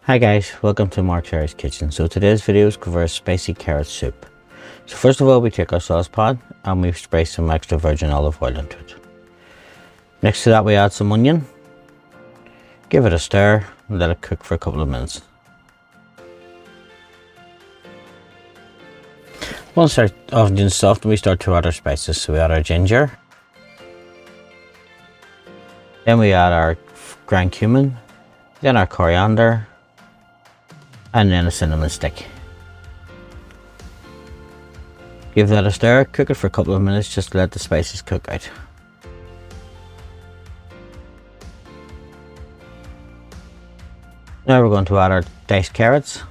Hi guys, welcome to Mark Cherry's Kitchen. So today's video is covers spicy carrot soup. So first of all, we take our saucepan and we spray some extra virgin olive oil into it. Next to that, we add some onion, give it a stir and let it cook for a couple of minutes. Once our onion is soft, we start to add our spices. So we add our ginger, then we add our ground cumin, then our coriander, and then a cinnamon stick. Give that a stir, cook it for a couple of minutes just to let the spices cook out. Now we're going to add our diced carrots.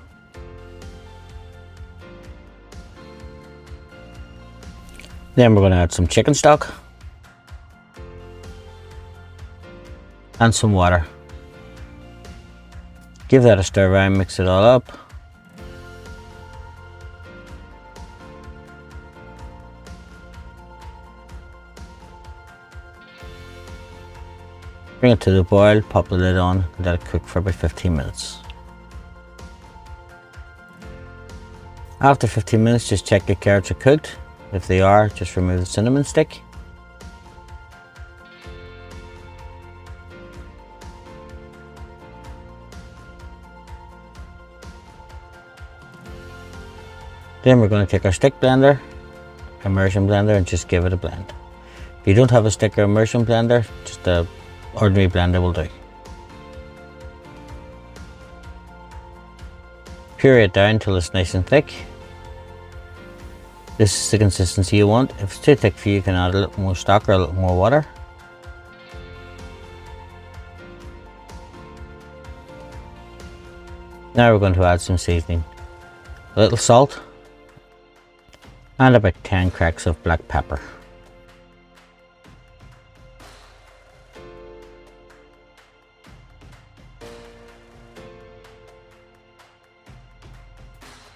Then we're going to add some chicken stock and some water. Give that a stir around, mix it all up. Bring it to the boil, pop the lid on, and let it cook for about 15 minutes. After 15 minutes, just check your carrots are cooked. If they are, just remove the cinnamon stick. Then we're going to take our stick blender, immersion blender, and just give it a blend. If you don't have a stick or immersion blender, just a ordinary blender will do. Puree it down until it's nice and thick. This is the consistency you want. If it's too thick for you, you can add a little more stock or a little more water. Now we're going to add some seasoning. A little salt and about 10 cracks of black pepper.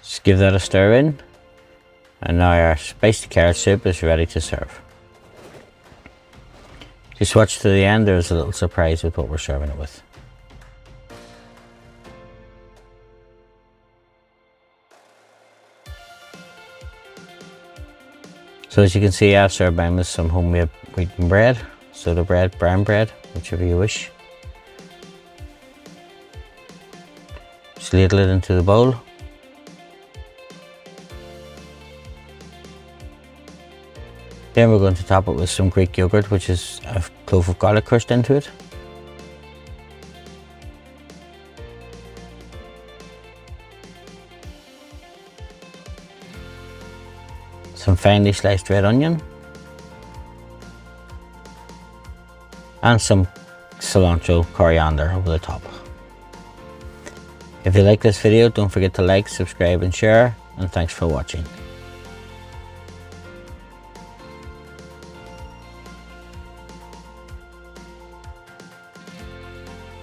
Just give that a stir in, and now our spicy carrot soup is ready to serve. Just watch to the end, there's a little surprise with what we're serving it with. So as you can see, I've served mine with some homemade wheaten bread, soda bread, brown bread, whichever you wish. Just ladle it into the bowl. Then we're going to top it with some Greek yogurt, which is a clove of garlic crushed into it. Some finely sliced red onion, and some cilantro coriander over the top. If you like this video, don't forget to like, subscribe and share, and thanks for watching.